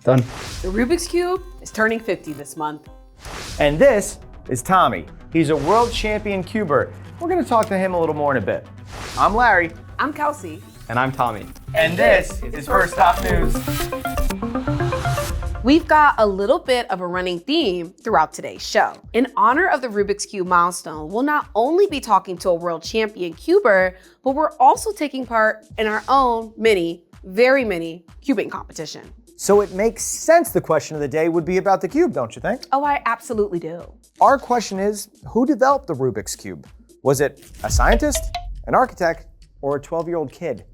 Done. The Rubik's Cube is turning 50 this month. And this is Tommy. He's a world champion cuber. We're gonna talk to him a little more in a bit. I'm Larry. I'm Kelsey. And I'm Tommy. And this is First Top News. We've got a little bit of a running theme throughout today's show. In honor of the Rubik's Cube milestone, we'll not only be talking to a world champion cuber, but we're also taking part in our own very mini cubing competition. So it makes sense the question of the day would be about the cube, don't you think? Oh, I absolutely do. Our question is, who developed the Rubik's Cube? Was it a scientist, an architect, or a 12-year-old kid?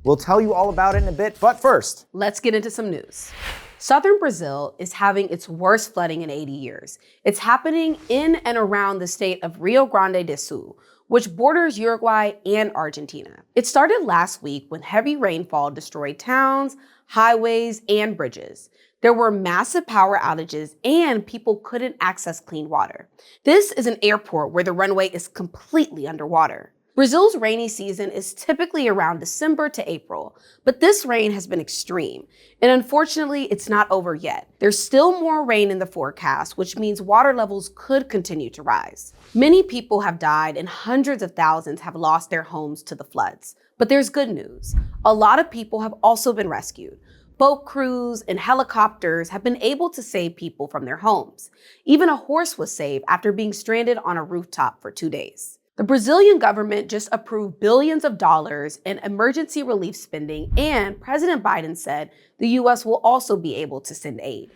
We'll tell you all about it in a bit, but first, let's get into some news. Southern Brazil is having its worst flooding in 80 years. It's happening in and around the state of Rio Grande do Sul, which borders Uruguay and Argentina. It started last week when heavy rainfall destroyed towns, highways, and bridges. There were massive power outages and people couldn't access clean water. This is an airport where the runway is completely underwater. Brazil's rainy season is typically around December to April, but this rain has been extreme, and unfortunately, it's not over yet. There's still more rain in the forecast, which means water levels could continue to rise. Many people have died and hundreds of thousands have lost their homes to the floods. But there's good news. A lot of people have also been rescued. Boat crews and helicopters have been able to save people from their homes. Even a horse was saved after being stranded on a rooftop for 2 days. The Brazilian government just approved billions of dollars in emergency relief spending, and President Biden said the U.S. will also be able to send aid.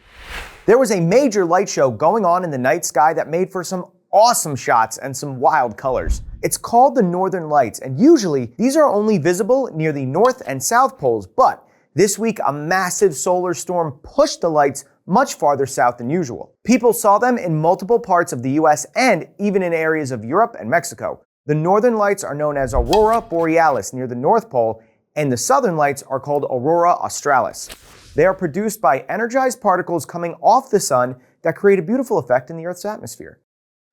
there was a major light show going on in the night sky that made for some awesome shots and some wild colors. It's called the Northern Lights, and usually these are only visible near the North and South poles, but this week a massive solar storm pushed the lights much farther south than usual. People saw them in multiple parts of the US and even in areas of Europe and Mexico. The Northern Lights are known as Aurora Borealis near the North Pole, and the Southern Lights are called Aurora Australis. They are produced by energized particles coming off the sun that create a beautiful effect in the Earth's atmosphere.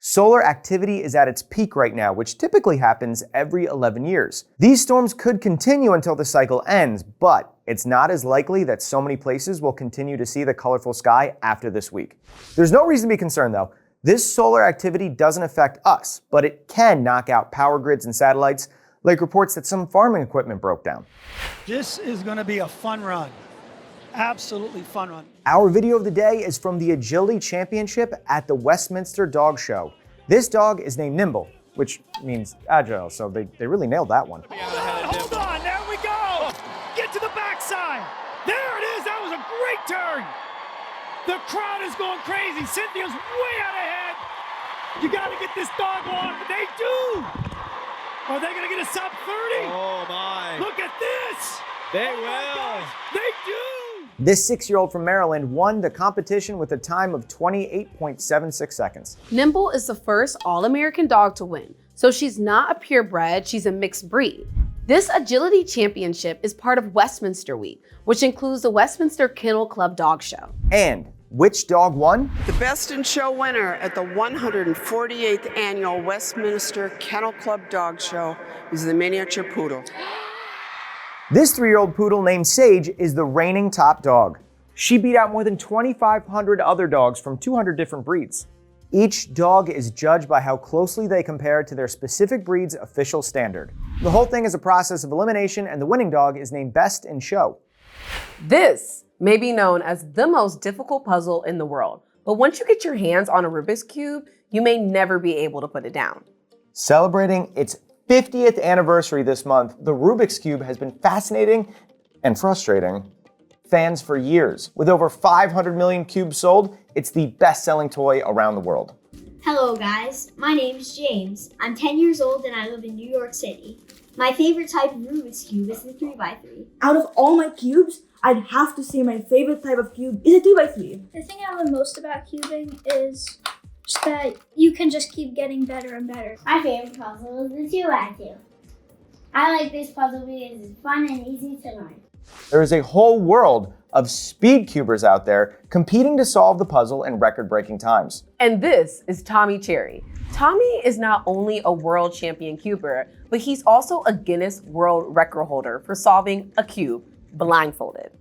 Solar activity is at its peak right now, which typically happens every 11 years. These storms could continue until the cycle ends, but it's not as likely that so many places will continue to see the colorful sky after this week. There's no reason to be concerned though. This solar activity doesn't affect us, but it can knock out power grids and satellites, like reports that some farming equipment broke down. This is going to be a fun run. Absolutely fun run. Our video of the day is from the Agility Championship at the Westminster Dog Show. This dog is named Nimble, which means agile, so they really nailed that one. Hold on, there we go. Get to the backside. There it is, that was a great turn. The crowd is going crazy. Cynthia's way out ahead. You got to get this dog on. They do. Are they going to get a sub 30? Oh my. Look at this. They Oh my will. gosh, they do. This 6-year-old from Maryland won the competition with a time of 28.76 seconds. Nimble is the first All-American dog to win, so she's not a purebred, she's a mixed breed. This Agility Championship is part of Westminster Week, which includes the Westminster Kennel Club Dog Show. And which dog won? The Best in Show winner at the 148th Annual Westminster Kennel Club Dog Show is the miniature poodle. This 3-year-old poodle named Sage is the reigning top dog. She beat out more than 2,500 other dogs from 200 different breeds. Each dog is judged by how closely they compare to their specific breed's official standard. The whole thing is a process of elimination, and the winning dog is named Best in Show. This may be known as the most difficult puzzle in the world, but once you get your hands on a Rubik's Cube, you may never be able to put it down. Celebrating its 50th anniversary this month, the Rubik's Cube has been fascinating and frustrating fans for years. With over 500 million cubes sold, it's the best-selling toy around the world. Hello guys, my name's James. I'm 10 years old and I live in New York City. My favorite type of Rubik's Cube is the 3x3. Out of all my cubes, I'd have to say my favorite type of cube is a 2x3. The thing I love most about cubing is just that you can just keep getting better and better. My favorite puzzle is the 2x2. I like this puzzle because it's fun and easy to learn. There is a whole world of speed cubers out there competing to solve the puzzle in record-breaking times. And this is Tommy Cherry. Tommy is not only a world champion cuber, but he's also a Guinness World Record holder for solving a cube blindfolded.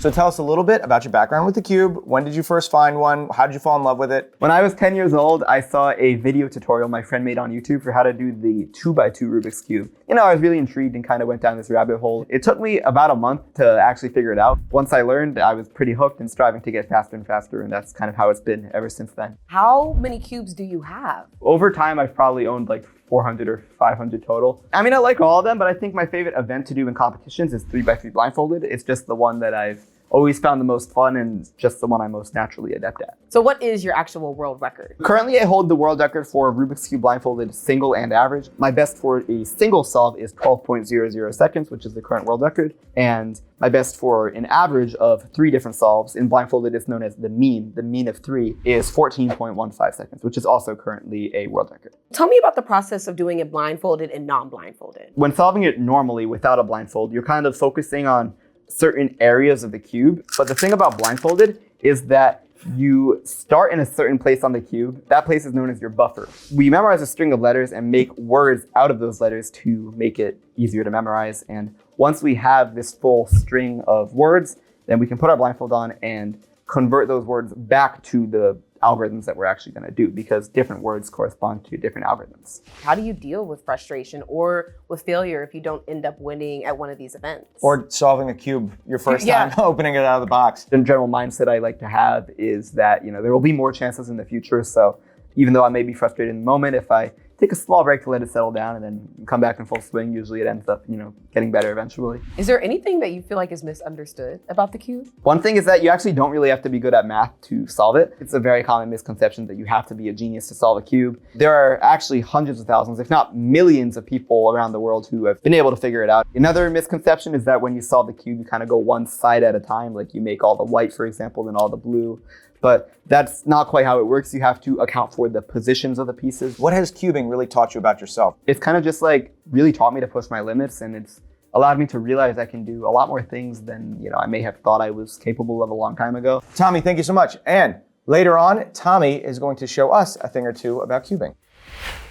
So tell us a little bit about your background with the cube. When did you first find one? How did you fall in love with it? When I was 10 years old, I saw a video tutorial my friend made on YouTube for how to do the 2x2 Rubik's Cube. I was really intrigued and kind of went down this rabbit hole. It took me about a month to actually figure it out. Once I learned, I was pretty hooked and striving to get faster and faster, and that's kind of how it's been ever since then. How many cubes do you have? Over time, I've probably owned like 400 or 500 total. I mean, I like all of them, but I think my favorite event to do in competitions is 3x3 blindfolded. It's just the one that I've always found the most fun and just the one I'm most naturally adept at. So what is your actual world record? Currently, I hold the world record for Rubik's Cube blindfolded single and average. My best for a single solve is 12.00 seconds, which is the current world record. And my best for an average of 3 different solves in blindfolded is known as the mean. The mean of 3 is 14.15 seconds, which is also currently a world record. Tell me about the process of doing it blindfolded and non-blindfolded. When solving it normally without a blindfold, you're kind of focusing on certain areas of the cube. But the thing about blindfolded is that you start in a certain place on the cube. That place is known as your buffer. We memorize a string of letters and make words out of those letters to make it easier to memorize. And once we have this full string of words, then we can put our blindfold on and convert those words back to the algorithms that we're actually going to do, because different words correspond to different algorithms. How do you deal with frustration or with failure if you don't end up winning at one of these events? Or solving a cube your first time opening it out of the box. The general mindset I like to have is that, there will be more chances in the future. So even though I may be frustrated in the moment, if I take a small break to let it settle down and then come back in full swing, usually it ends up, getting better eventually. Is there anything that you feel like is misunderstood about the cube? One thing is that you actually don't really have to be good at math to solve it. It's a very common misconception that you have to be a genius to solve a cube. There are actually hundreds of thousands, if not millions of people around the world who have been able to figure it out. Another misconception is that when you solve the cube, you kind of go one side at a time, like you make all the white, for example, then all the blue. But that's not quite how it works. You have to account for the positions of the pieces. What has cubing really taught you about yourself? It's kind of just like really taught me to push my limits, and it's allowed me to realize I can do a lot more things than I may have thought I was capable of a long time ago. Tommy, thank you so much. And later on, Tommy is going to show us a thing or two about cubing.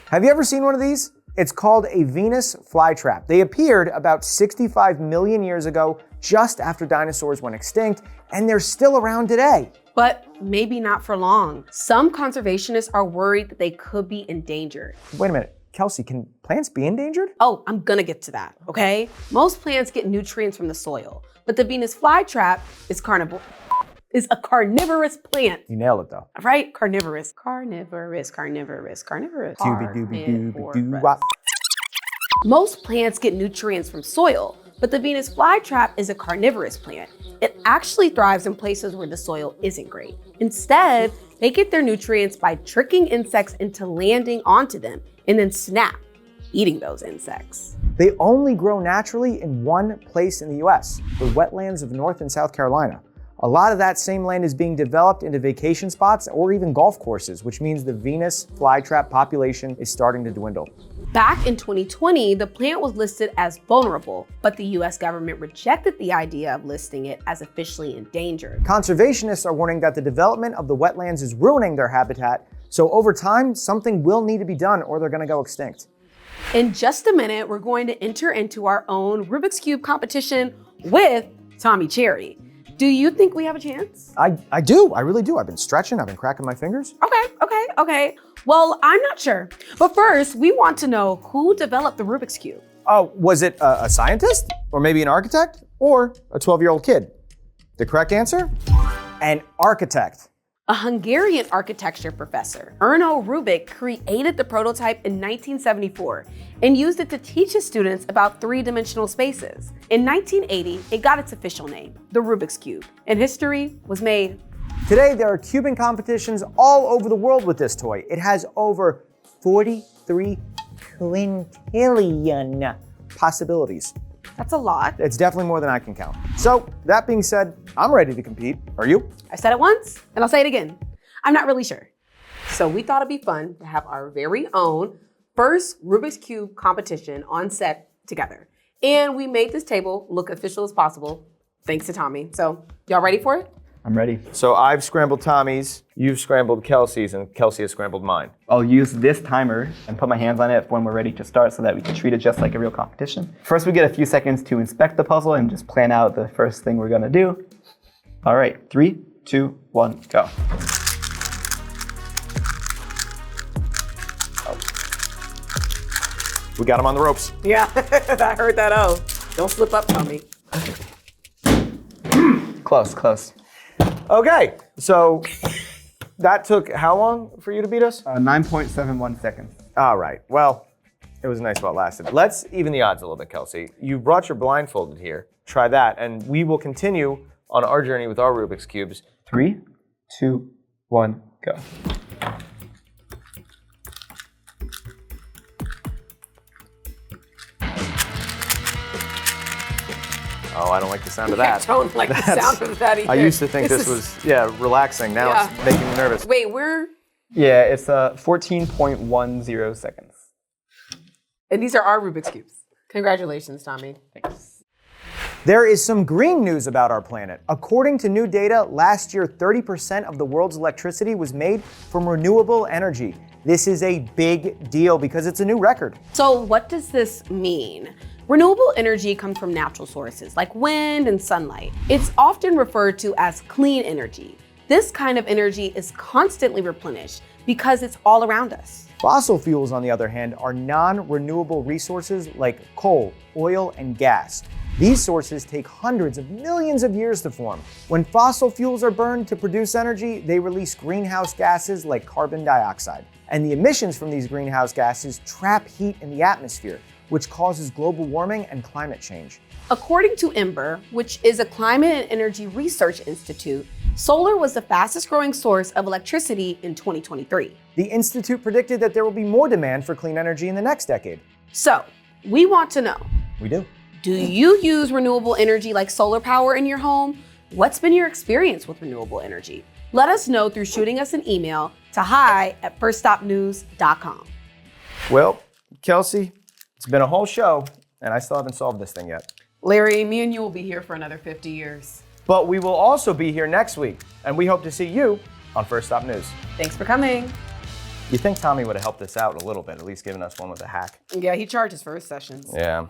Have you ever seen one of these? It's called a Venus flytrap. They appeared about 65 million years ago, just after dinosaurs went extinct, and they're still around today. But maybe not for long. Some conservationists are worried that they could be endangered. Wait a minute, Kelsey, can plants be endangered? Oh, I'm gonna get to that, okay? Most plants get nutrients from the soil, but the Venus flytrap is a carnivorous plant. You nailed it though. Right? Carnivorous. Carnivorous. Doobie-doobie-doo-wop. Most plants get nutrients from soil, but the Venus flytrap is a carnivorous plant. It actually thrives in places where the soil isn't great. Instead, they get their nutrients by tricking insects into landing onto them and then eating those insects. They only grow naturally in one place in the US, the wetlands of North and South Carolina. A lot of that same land is being developed into vacation spots or even golf courses, which means the Venus flytrap population is starting to dwindle. Back in 2020, the plant was listed as vulnerable, but the US government rejected the idea of listing it as officially endangered. Conservationists are warning that the development of the wetlands is ruining their habitat, so over time, something will need to be done or they're gonna go extinct. In just a minute, we're going to enter into our own Rubik's Cube competition with Tommy Cherry. Do you think we have a chance? I do, I really do. I've been stretching, I've been cracking my fingers. Okay. Well, I'm not sure. But first, we want to know who developed the Rubik's Cube. Oh, was it a scientist? Or maybe an architect? Or a 12-year-old kid? The correct answer? An architect. A Hungarian architecture professor, Erno Rubik, created the prototype in 1974 and used it to teach his students about three-dimensional spaces. In 1980, it got its official name, the Rubik's Cube, and history was made. Today, there are cubing competitions all over the world with this toy. It has over 43 quintillion possibilities. That's a lot. It's definitely more than I can count. So, that being said, I'm ready to compete. Are you? I said it once, and I'll say it again. I'm not really sure. So we thought it'd be fun to have our very own first Rubik's Cube competition on set together. And we made this table look official as possible, thanks to Tommy. So, y'all ready for it? I'm ready. So I've scrambled Tommy's, you've scrambled Kelsey's, and Kelsey has scrambled mine. I'll use this timer and put my hands on it when we're ready to start so that we can treat it just like a real competition. First, we get a few seconds to inspect the puzzle and just plan out the first thing we're gonna do. All right, 3, 2, 1, go. We got him on the ropes. Yeah, I heard that. Oh, don't slip up, Tommy. Close, close. Okay, so that took how long for you to beat us? 9.71 seconds. All right, well, it was nice while it lasted. Let's even the odds a little bit, Kelsey. You brought your blindfolded here. Try that, and we will continue on our journey with our Rubik's Cubes. 3, 2, 1, go. Oh, I don't like the sound of that. I don't like the sound of that either. I used to think this was, relaxing. Now Yeah. it's making me nervous. Wait, we're... Yeah, it's 14.10 seconds. And these are our Rubik's Cubes. Congratulations, Tommy. Thanks. There is some green news about our planet. According to new data, last year 30% of the world's electricity was made from renewable energy. This is a big deal because it's a new record. So what does this mean? Renewable energy comes from natural sources like wind and sunlight. It's often referred to as clean energy. This kind of energy is constantly replenished because it's all around us. Fossil fuels, on the other hand, are non-renewable resources like coal, oil, and gas. These sources take hundreds of millions of years to form. When fossil fuels are burned to produce energy, they release greenhouse gases like carbon dioxide. And the emissions from these greenhouse gases trap heat in the atmosphere, which causes global warming and climate change. According to Ember, which is a climate and energy research institute, solar was the fastest growing source of electricity in 2023. The institute predicted that there will be more demand for clean energy in the next decade. So, we want to know, We do. do you use renewable energy like solar power in your home? What's been your experience with renewable energy? Let us know through shooting us an email to hi@firststopnews.com. Well, Kelsey, it's been a whole show, and I still haven't solved this thing yet. Larry, me and you will be here for another 50 years. But we will also be here next week, and we hope to see you on First Stop News. Thanks for coming. You think Tommy would have helped us out a little bit, at least giving us one with a hack? Yeah, he charges for his sessions. Yeah.